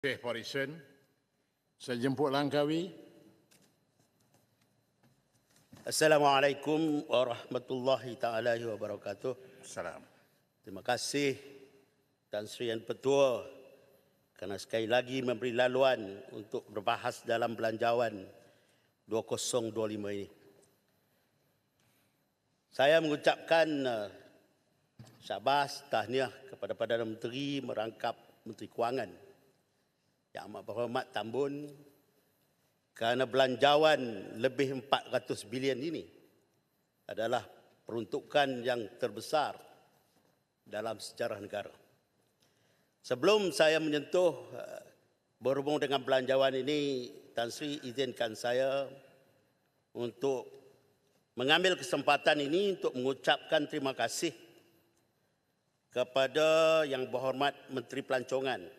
Morrison. Saya jemput Langkawi. Assalamualaikum warahmatullahi taala wabarakatuh. Salam. Terima kasih Tan Sri Yang Petua kerana sekali lagi memberi laluan untuk berbahas dalam belanjawan 2025 ini. Saya mengucapkan syabas tahniah kepada Perdana Menteri merangkap Menteri Kewangan Yang Amat Berhormat Tambun kerana belanjawan lebih 400 bilion ini adalah peruntukan yang terbesar dalam sejarah negara. Sebelum saya menyentuh berhubung dengan belanjawan ini, Tan Sri izinkan saya untuk mengambil kesempatan ini untuk mengucapkan terima kasih kepada Yang Berhormat Menteri Pelancongan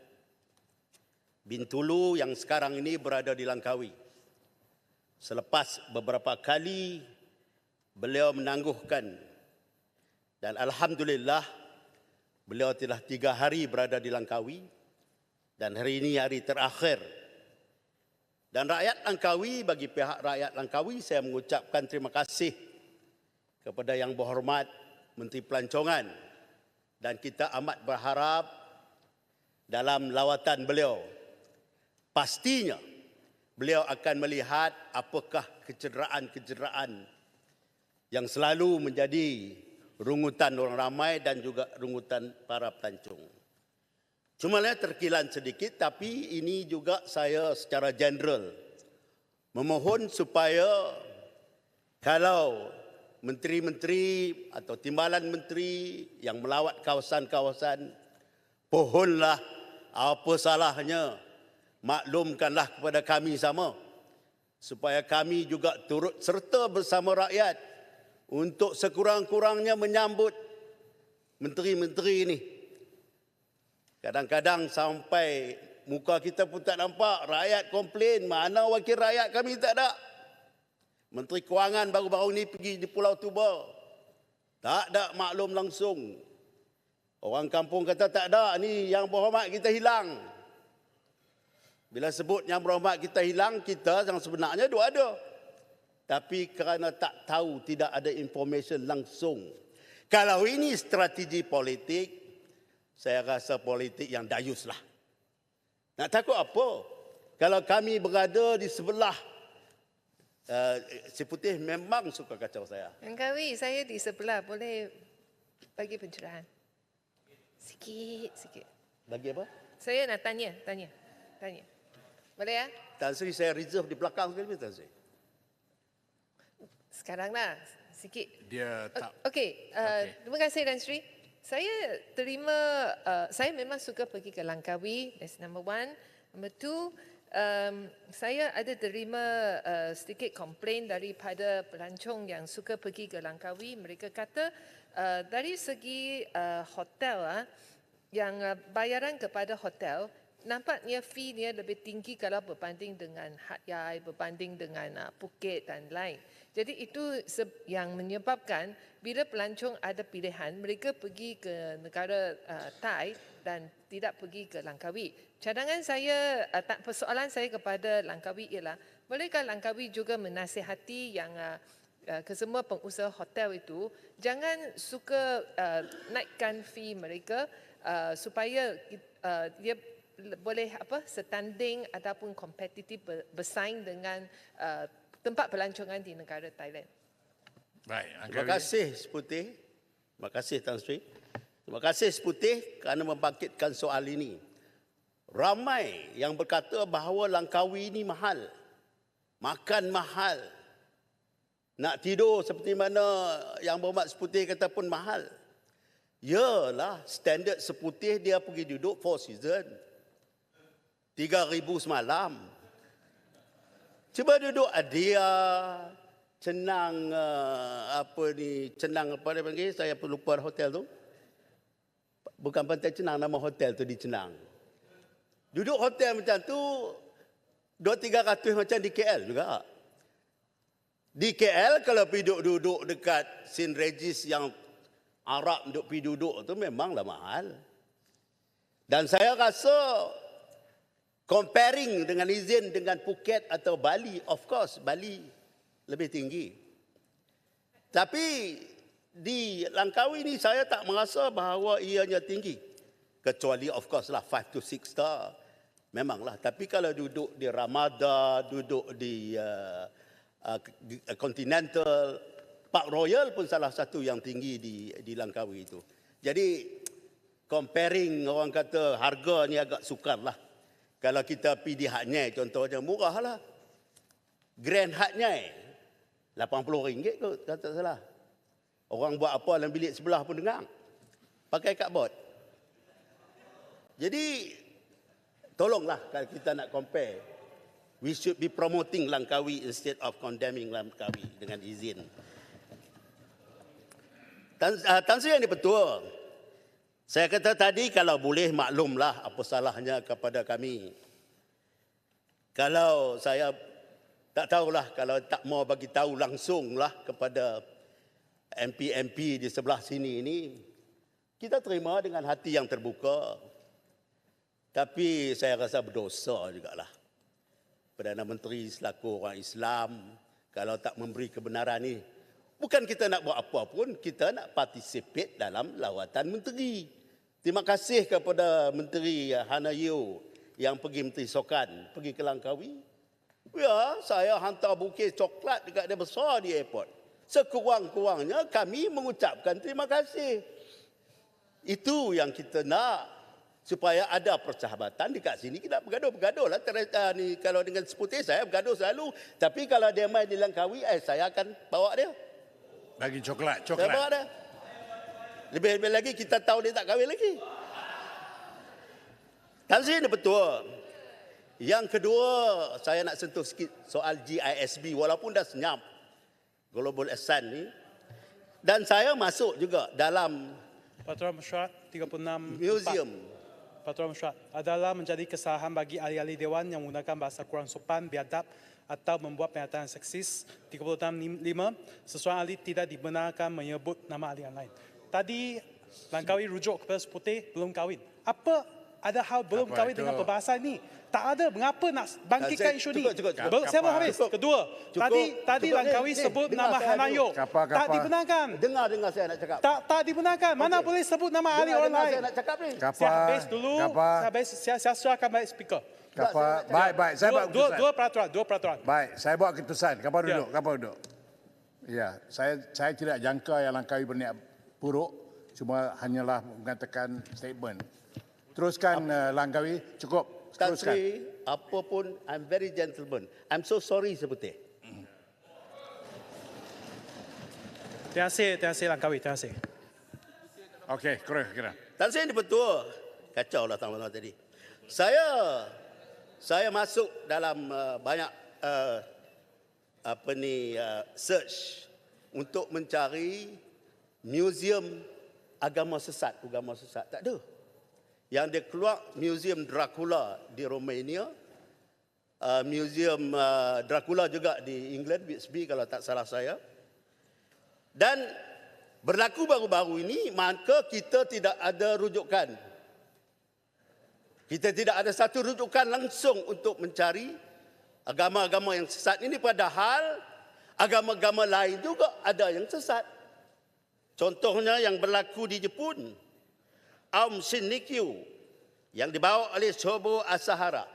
Bintulu yang sekarang ini berada di Langkawi. Selepas beberapa kali beliau menangguhkan dan alhamdulillah beliau telah 3 hari berada di Langkawi dan hari ini hari terakhir. Dan rakyat Langkawi, bagi pihak rakyat Langkawi saya mengucapkan terima kasih kepada Yang Berhormat Menteri Pelancongan dan kita amat berharap dalam lawatan beliau pastinya beliau akan melihat apakah kecederaan-kecederaan yang selalu menjadi rungutan orang ramai dan juga rungutan para pelancong. Cuma terkilan sedikit, tapi ini juga saya secara general memohon supaya kalau menteri-menteri atau timbalan menteri yang melawat kawasan-kawasan, pohonlah, apa salahnya, maklumkanlah kepada kami sama supaya kami juga turut serta bersama rakyat untuk sekurang-kurangnya menyambut menteri-menteri ini. Kadang-kadang sampai muka kita pun tak nampak, rakyat komplain, mana wakil rakyat kami tak ada. Menteri Kewangan baru-baru ini pergi di Pulau Tuba, tak ada maklum langsung. Orang kampung kata tak ada, ni Yang Berhormat kita hilang. Bila sebut Yang Berhormat kita hilang, kita yang sebenarnya dua ada. Tapi kerana tak tahu, tidak ada information langsung. Kalau ini strategi politik, saya rasa politik yang dayus lah. Nak takut apa? Kalau kami berada di sebelah si Putih memang suka kacau saya. Langkawi, saya di sebelah, boleh bagi pencerahan? Sikit. Bagi apa? Saya nak tanya. Boleh ya? Tan Sri saya reserve di belakang sekali, Tan Sri. Sekarang lah, sikit. Dia tak. Okey, terima kasih Tan Sri. Saya saya memang suka pergi ke Langkawi, that's number one. Number two, saya ada terima sedikit komplain daripada pelancong yang suka pergi ke Langkawi. Mereka kata dari segi hotel, yang bayaran kepada hotel, nampaknya fee-nya lebih tinggi kalau berbanding dengan Hat Yai, berbanding dengan Phuket dan lain. Jadi itu yang menyebabkan bila pelancong ada pilihan, mereka pergi ke negara Thai dan tidak pergi ke Langkawi. Persoalan saya kepada Langkawi ialah, bolehkah Langkawi juga menasihati yang kesemua pengusaha hotel itu, jangan suka naikkan fee mereka supaya dia boleh setanding ataupun kompetitif bersaing dengan tempat pelancongan di negara Thailand. Baik, Terima kasih Seputih. Terima kasih Tan Sri. Terima kasih Seputih kerana membangkitkan soal ini. Ramai yang berkata bahawa Langkawi ini mahal. Makan mahal. Nak tidur seperti mana Yang Berhormat Seputih kata pun mahal. Yalah, standard Seputih dia pergi duduk 4 season. 3,000 semalam. Cuba duduk Adia, Cenang, Cenang apa dia panggil? Saya pun lupa hotel tu. Bukan Pantai Cenang, nama hotel tu di Cenang. Duduk hotel macam tu, 200-300 macam di KL juga. Di KL kalau pergi duduk dekat St. Regis yang Arab duduk pergi duduk tu memanglah mahal. Dan saya rasa comparing dengan izin dengan Phuket atau Bali, of course Bali lebih tinggi. Tapi di Langkawi ni saya tak merasa bahawa ianya tinggi. Kecuali of course lah 5 to 6 star. Memanglah. Tapi kalau duduk di Ramada, duduk di Continental, Park Royal pun salah satu yang tinggi di Langkawi itu. Jadi comparing, orang kata harga ni agak sukar lah. Kalau kita pergi di Hat Nyai contohnya, murah lah. Grand Hat Nyai, RM80 kot, kata salah. Orang buat apa dalam bilik sebelah pun dengar. Pakai cardboard. Jadi, tolonglah kalau kita nak compare. We should be promoting Langkawi instead of condemning Langkawi dengan izin. Tan Sri yang betul. Saya kata tadi kalau boleh maklumlah apa salahnya kepada kami. Kalau saya tak tahulah, kalau tak mau bagi tahu langsunglah kepada MP-MP di sebelah sini ini, kita terima dengan hati yang terbuka. Tapi saya rasa berdosa jugalah. Perdana Menteri selaku orang Islam, kalau tak memberi kebenaran ni, bukan kita nak buat apa pun, kita nak participate dalam lawatan menteri. Terima kasih kepada Menteri Hana Yeo yang pergi Menteri Sokan, pergi ke Langkawi. Ya, saya hantar bukit coklat dekat dia besar di airport. Sekurang-kurangnya kami mengucapkan terima kasih. Itu yang kita nak, supaya ada persahabatan dekat sini. Kita bergaduh-bergaduh lah. Ni, kalau dengan Seputih saya bergaduh selalu. Tapi kalau dia main di Langkawi, saya akan bawa dia. Bagi coklat. Saya bawa dia. Lebih-lebih lagi kita tahu dia tak kahwin lagi. Tan Sri ini betul. Yang kedua, saya nak sentuh sikit soal GISB. Walaupun dah senyap Global Ascent ni. Dan saya masuk juga dalam Peraturan Mesyuarat 36 museum. Peraturan Mesyuarat adalah menjadi kesalahan bagi ahli-ahli Dewan yang menggunakan bahasa kurang sopan, biadab atau membuat pernyataan seksis. 36.5, seseorang ahli tidak dibenarkan menyebut nama ahli yang lain. Tadi Langkawi rujuk kepada Seputih belum kahwin. Apa ada hal belum Apa kahwin itu? dengan perbahasan ini? Tak ada. Mengapa nak bangkitkan isu ini? Cukup. Saya mau habis. Kedua, tadi Langkawi sebut nama Hanayok. Kapa. Tak dibenarkan. Dengar saya nak cakap. Tak dibenarkan. Mana boleh sebut nama ahli orang lain? Saya nak cakap ni. Saya habis dulu. Saya serahkan balik speaker. Baik. Saya buat keputusan. Dua peraturan. Baik, saya buat keputusan. Kapa Ya. duduk. Ya, saya tidak jangka yang Langkawi berniat buruk. Cuma hanyalah mengatakan statement. Teruskan Langkawi, cukup. Tan Teruskan. Sri, apa pun, I'm very gentleman. I'm so sorry Seputih. Terima kasih Langkawi. Terima kasih. Okey, kira. Tan Sri ini betul. Kacau lah tamu-tamu tadi. Saya masuk dalam banyak search untuk mencari museum agama sesat. Tak ada. Yang dia keluar Museum Dracula di Romania, Museum Dracula juga di England, Whitby kalau tak salah saya. Dan berlaku baru-baru ini, maka kita tidak ada rujukan. Kita tidak ada satu rujukan langsung untuk mencari agama-agama yang sesat ini, padahal agama-agama lain juga ada yang sesat. Contohnya yang berlaku di Jepun, Aum Shinrikyo yang dibawa oleh Shobo Asahara,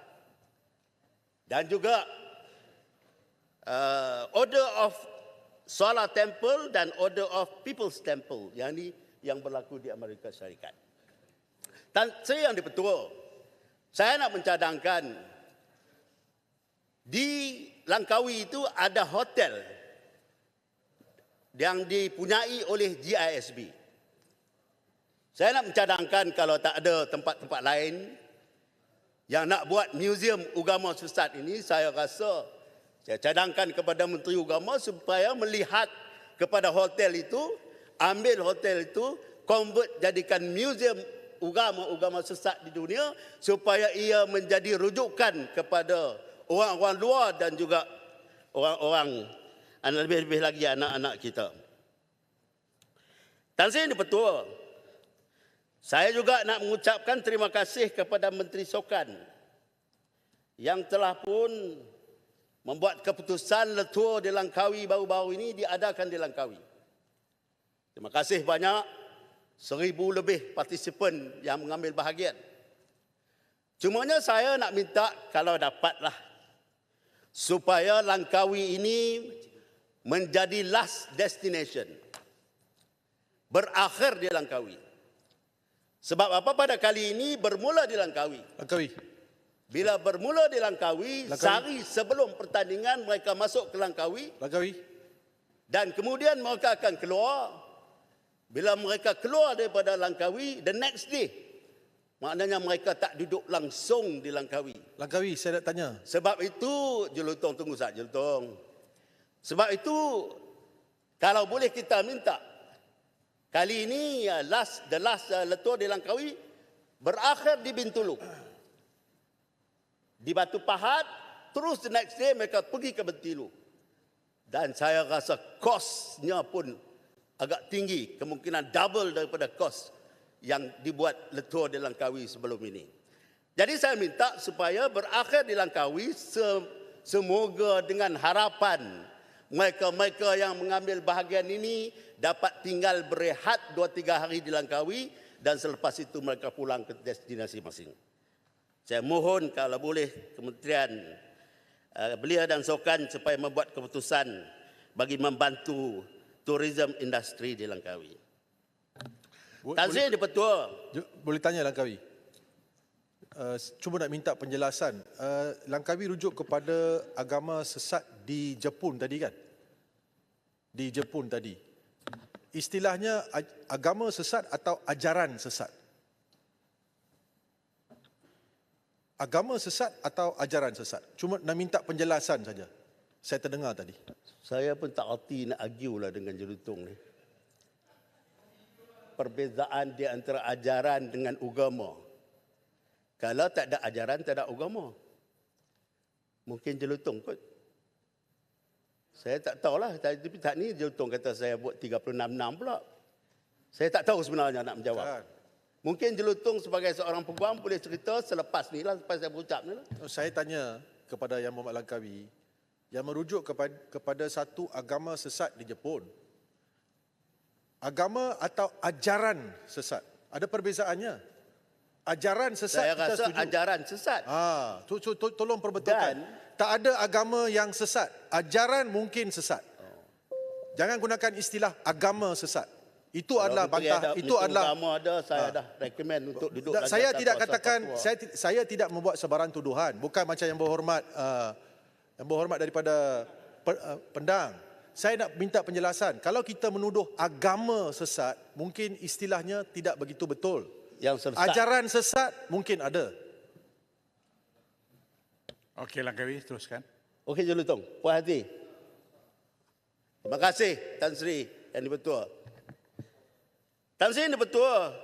dan juga Order of Solar Temple dan Order of People's Temple yang berlaku di Amerika Syarikat. Dan saya yang dipetua, saya nak mencadangkan di Langkawi itu ada hotel yang dipunyai oleh GISB. Saya nak mencadangkan kalau tak ada tempat-tempat lain yang nak buat museum agama sesat ini, saya rasa saya cadangkan kepada Menteri Agama supaya melihat kepada hotel itu, ambil hotel itu, convert jadikan museum agama sesat di dunia, supaya ia menjadi rujukan kepada orang-orang luar dan juga orang-orang, lebih-lebih lagi anak-anak kita. Tan Sri ini betul. Saya juga nak mengucapkan terima kasih kepada Menteri Sokan yang telah pun membuat keputusan Letua di Langkawi baru-baru ini diadakan di Langkawi. Terima kasih banyak, 1,000 lebih partisipan yang mengambil bahagian. Cumanya saya nak minta kalau dapatlah supaya Langkawi ini menjadi last destination. Berakhir di Langkawi. Sebab apa pada kali ini bermula di Langkawi. Langkawi. Bila bermula di Langkawi, sehari sebelum pertandingan mereka masuk ke Langkawi. Langkawi. Dan kemudian mereka akan keluar. Bila mereka keluar daripada Langkawi, the next day, maknanya mereka tak duduk langsung di Langkawi. Langkawi, saya nak tanya. Sebab itu, Jelutong tunggu saja, Jelutong. Sebab itu, kalau boleh kita minta, kali ini the last Letua di Langkawi berakhir di Bintulu. Di Batu Pahat, terus the next day mereka pergi ke Bintulu. Dan saya rasa kosnya pun agak tinggi, kemungkinan double daripada kos yang dibuat Letua di Langkawi sebelum ini. Jadi saya minta supaya berakhir di Langkawi, semoga dengan harapan mereka-mereka yang mengambil bahagian ini dapat tinggal berehat 2-3 hari di Langkawi dan selepas itu mereka pulang ke destinasi masing. Saya mohon kalau boleh Kementerian Belia dan Sukan supaya membuat keputusan bagi membantu tourism industri di Langkawi. Tan Sri Dipertua. Boleh tanya Langkawi? Cuma nak minta penjelasan. Langkawi rujuk kepada agama sesat di Jepun tadi kan? Di Jepun tadi. Istilahnya agama sesat atau ajaran sesat? Agama sesat atau ajaran sesat? Cuma nak minta penjelasan saja. Saya terdengar tadi. Saya pun tak erti nak argue lah dengan Jelutong ni. Perbezaan di antara ajaran dengan agama. Kalau tak ada ajaran, tak ada agama. Mungkin Jelutong kot. Saya tak tahulah. Tapi tak ni Jelutong kata saya buat 36-6 pula. Saya tak tahu sebenarnya nak menjawab. Kan. Mungkin Jelutong sebagai seorang peguam boleh cerita selepas ni lah, selepas saya berucap ni lah. Saya tanya kepada Yang Berhormat Langkawi, yang merujuk kepada satu agama sesat di Jepun. Agama atau ajaran sesat? Ada perbezaannya. Ajaran sesat Saya kita rasa setuju. ajaran sesat. Tolong perbetulkan. Tak ada agama yang sesat. Ajaran mungkin sesat. Jangan gunakan istilah agama sesat. Itu adalah bantah. Itu adalah agama ada, saya dah recommend untuk duduk. saya tidak katakan, saya tidak membuat sebarang tuduhan. Bukan macam Yang Berhormat daripada Pendang. Saya nak minta penjelasan. Kalau kita menuduh agama sesat, mungkin istilahnya tidak begitu betul. Yang sesat. Ajaran sesat mungkin ada. Okey, Langkawi, teruskan. Okey, Jelutong. Puas hati. Terima kasih, Tan Sri yang Dipertua. Tan Sri yang Dipertua,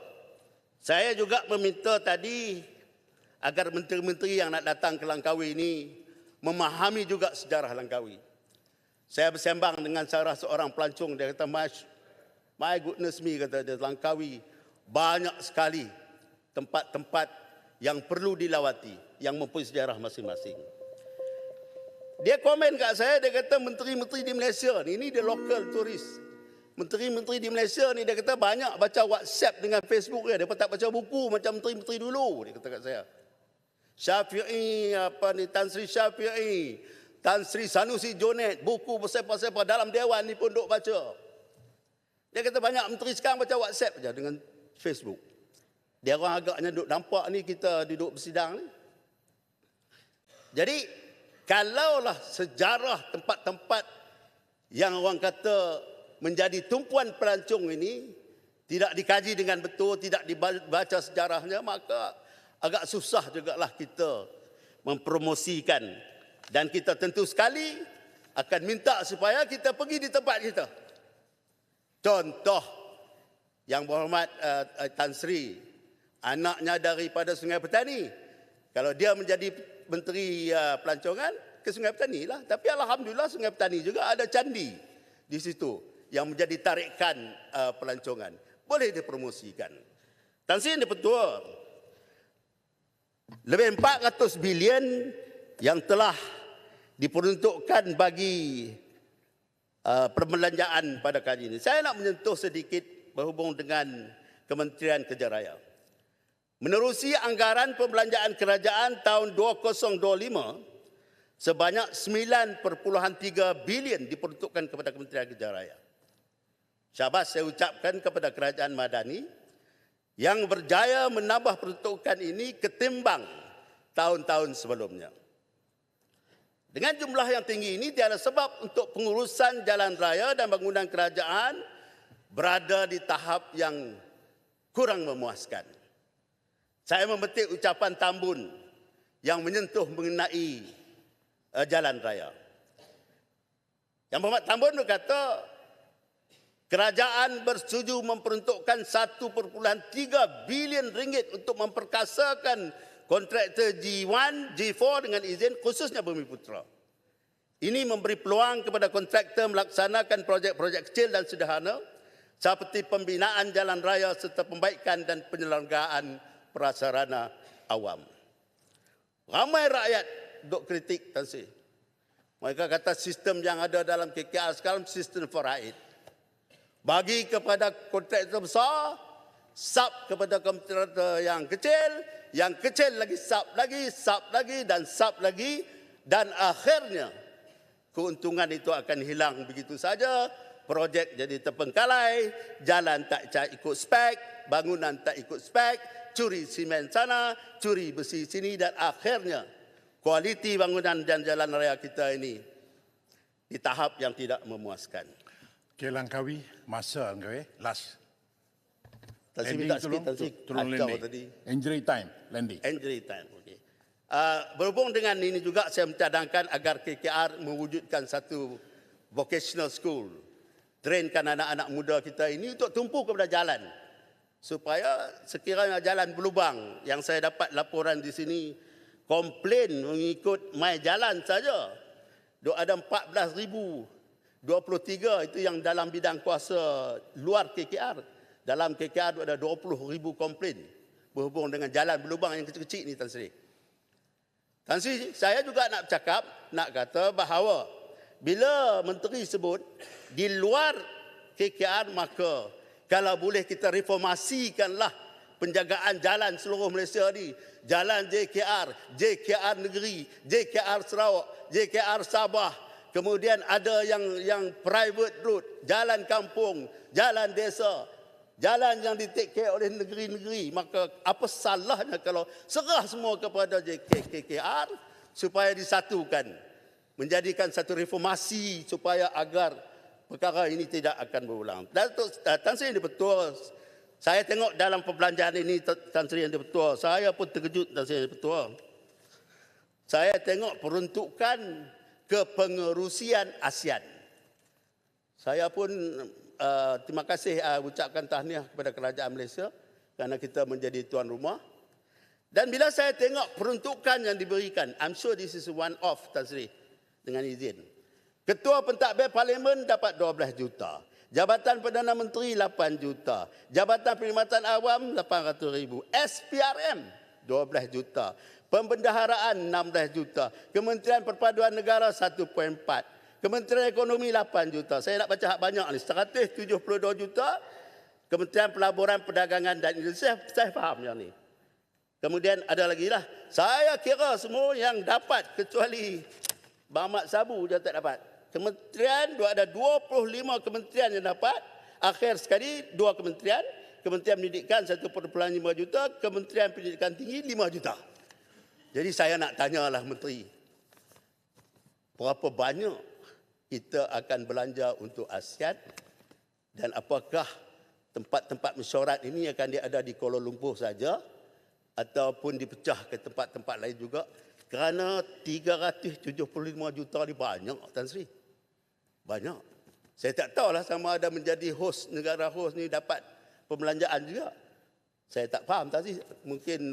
saya juga meminta tadi agar menteri-menteri yang nak datang ke Langkawi ini memahami juga sejarah Langkawi. Saya bersembang dengan salah seorang pelancong, dia kata, my goodness me, kata dia, Langkawi banyak sekali tempat-tempat yang perlu dilawati, yang mempunyai sejarah masing-masing. Dia komen kat saya, dia kata menteri-menteri di Malaysia ni, ini dia local turis. Menteri-menteri di Malaysia ni dia kata banyak baca WhatsApp dengan Facebook dia. Dia tak baca buku macam menteri-menteri dulu, dia kata kat saya. Syafi'i, Tan Sri Syafi'i, Tan Sri Sanusi Jonet, buku bersepah-sepah dalam dewan ni pun duk baca. Dia kata banyak menteri sekarang baca WhatsApp je dengan Facebook. Dia orang agaknya duk nampak ni kita duduk bersidang ni. Jadi, kalaulah sejarah tempat-tempat yang orang kata menjadi tumpuan pelancong ini tidak dikaji dengan betul, tidak dibaca sejarahnya, maka agak susah jugalah kita mempromosikan. Dan kita tentu sekali akan minta supaya kita pergi di tempat kita. Contoh, Yang Berhormat Tan Sri, anaknya daripada Sungai Petani. Kalau dia menjadi menteri pelancongan, ke Sungai Petani lah. Tapi alhamdulillah Sungai Petani juga ada candi di situ yang menjadi tarikan pelancongan. Boleh dipromosikan. Tan Sri Dipertua, lebih 400 bilion yang telah diperuntukkan bagi perbelanjaan pada kali ini. Saya nak menyentuh sedikit berhubung dengan Kementerian Kerja Raya. Menerusi anggaran perbelanjaan kerajaan tahun 2025, sebanyak 9.3 bilion diperuntukkan kepada Kementerian Kerja Raya. Syabas saya ucapkan kepada Kerajaan Madani yang berjaya menambah peruntukan ini ketimbang tahun-tahun sebelumnya. Dengan jumlah yang tinggi ini tiada sebab untuk pengurusan jalan raya dan bangunan kerajaan berada di tahap yang kurang memuaskan. Saya memetik ucapan Tambun yang menyentuh mengenai jalan raya. Yang Muhammad Tambun berkata, kerajaan bersetuju memperuntukkan 1.3 bilion ringgit untuk memperkasakan kontraktor G1, G4 dengan izin khususnya Bumiputera. Ini memberi peluang kepada kontraktor melaksanakan projek-projek kecil dan sederhana seperti pembinaan jalan raya serta pembaikan dan penyelenggaraan prasarana awam. Ramai rakyat duk kritik Tan Sri. Mereka kata sistem yang ada dalam KKR sekarang sistem faraid. Bagi kepada kontraktor besar, sub kepada kontraktor yang kecil lagi sub lagi dan sub lagi, dan akhirnya keuntungan itu akan hilang begitu saja. Projek jadi terpengkalai, jalan tak ikut spek, bangunan tak ikut spek, curi simen sana, curi besi sini, dan akhirnya kualiti bangunan dan jalan raya kita ini di tahap yang tidak memuaskan. Okay, Langkawi, masa Langkawi, last. Tan Sri Ending minta sikit, Tan Sri. tolong Kacau landing. tadi. Injury time, landing. Injury time. Okay. Berhubung dengan ini juga saya mencadangkan agar KKR mewujudkan satu vocational school. Trainkan anak-anak muda kita ini untuk tumpu kepada jalan. Supaya sekiranya jalan berlubang, yang saya dapat laporan di sini, komplain mengikut my jalan saja. Duk ada 14,023 itu yang dalam bidang kuasa luar KKR. Dalam KKR ada 20,000 komplain berhubung dengan jalan berlubang yang kecil-kecil ni, Tan Sri. Tan Sri, saya juga nak cakap, nak kata bahawa bila menteri sebut di luar KKR, maka kalau boleh kita reformasikanlah penjagaan jalan seluruh Malaysia ni. Jalan JKR Negeri, JKR Sarawak, JKR Sabah. Kemudian ada yang private road, jalan kampung, jalan desa. Jalan yang di-take care oleh negeri-negeri. Maka apa salahnya kalau serah semua kepada KKR supaya disatukan. Menjadikan satu reformasi supaya agar perkara ini tidak akan berulang. Dan Tan Sri ini betul. Saya tengok dalam perbelanjaan ini Tan Sri yang betul. Saya pun terkejut Tan Sri yang betul. Saya tengok peruntukan kepengerusian ASEAN. Saya pun terima kasih ucapkan tahniah kepada kerajaan Malaysia kerana kita menjadi tuan rumah. Dan bila saya tengok peruntukan yang diberikan, I'm sure this is one off, Tan Sri, dengan izin. Ketua Pentadbir Parlimen dapat 12 juta. Jabatan Perdana Menteri 8 juta. Jabatan Perkhidmatan Awam 800,000. SPRM 12 juta. Pembendaharaan 16 juta. Kementerian Perpaduan Negara 1.4. Kementerian Ekonomi 8 juta. Saya nak baca hak banyak ni. 172 juta. Kementerian Pelaburan, Perdagangan dan Industri. Saya faham yang ni. Kemudian ada lagi lah. Saya kira semua yang dapat kecuali Bang Mat Sabu dia tak dapat. Kementerian ada 25 kementerian yang dapat. Akhir sekali 2 kementerian. Kementerian Pendidikan 1.5 juta. Kementerian Pendidikan Tinggi 5 juta. Jadi saya nak tanyalah Menteri. Berapa banyak kita akan belanja untuk ASEAN dan apakah tempat-tempat mesyuarat ini akan ada di Kuala Lumpur saja ataupun dipecah ke tempat-tempat lain juga, kerana 375 juta ni banyak, Tan Sri. Banyak. Saya tak tahulah sama ada menjadi host, negara host ni dapat pembelanjaan juga. Saya tak faham Tan Sri. Mungkin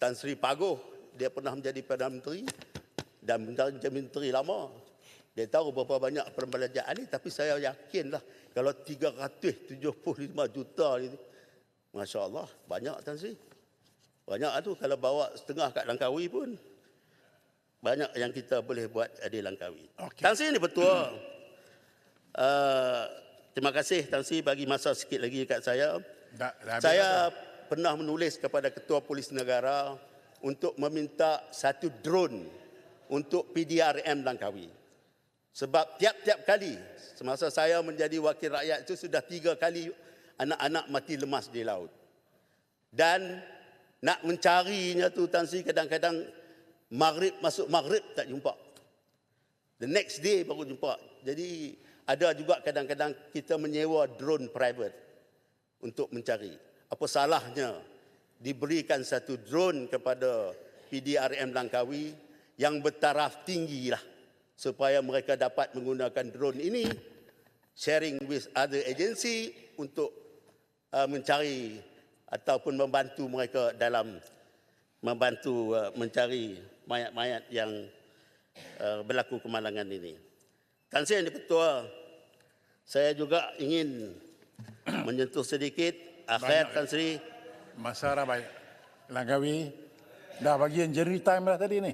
Tan Sri Pagoh, dia pernah menjadi Perdana Menteri dan menjadi menteri lama. Dia tahu berapa banyak perbelanjaan ni, tapi saya yakinlah kalau 375 juta ni, Masya Allah, banyak Tan Sri. Banyak tu kalau bawa setengah kat Langkawi pun. banyak yang kita boleh buat di Langkawi. Okey. Tan Sri ni betul. Terima kasih Tan Sri bagi masa sikit lagi dekat saya. Dah habis Saya pernah menulis kepada Ketua Polis Negara untuk meminta satu drone untuk PDRM Langkawi. Sebab tiap-tiap kali semasa saya menjadi wakil rakyat itu sudah 3 kali anak-anak mati lemas di laut. Dan nak mencarinya tu Tan Sri kadang-kadang maghrib masuk maghrib tak jumpa. The next day baru jumpa. Jadi ada juga kadang-kadang kita menyewa drone private untuk mencari. Apa salahnya diberikan satu drone kepada PDRM Langkawi yang bertaraf tinggi lah, supaya mereka dapat menggunakan drone ini sharing with other agency untuk mencari ataupun membantu mereka dalam membantu mencari mayat-mayat yang berlaku kemalangan ini. Tan Sri Yang Ketua, saya juga ingin menyentuh sedikit akhir Tan Sri. masa dah banyak. Langkawi dah bagi injury time dah tadi ni.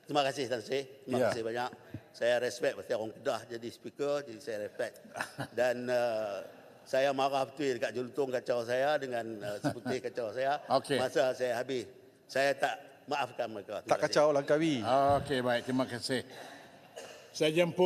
Terima kasih Tan Sri. Terima Ya. kasih banyak. Saya respect pasal orang Kedah jadi speaker, jadi saya respect. Dan saya marah betul dekat Jelutong kacau saya dengan Seputih kacau saya. Okey. Masa saya habis. Saya tak maafkan mereka. Terima Tak kasih. kacau Langkawi. Okey, baik. Terima kasih. Saya jemput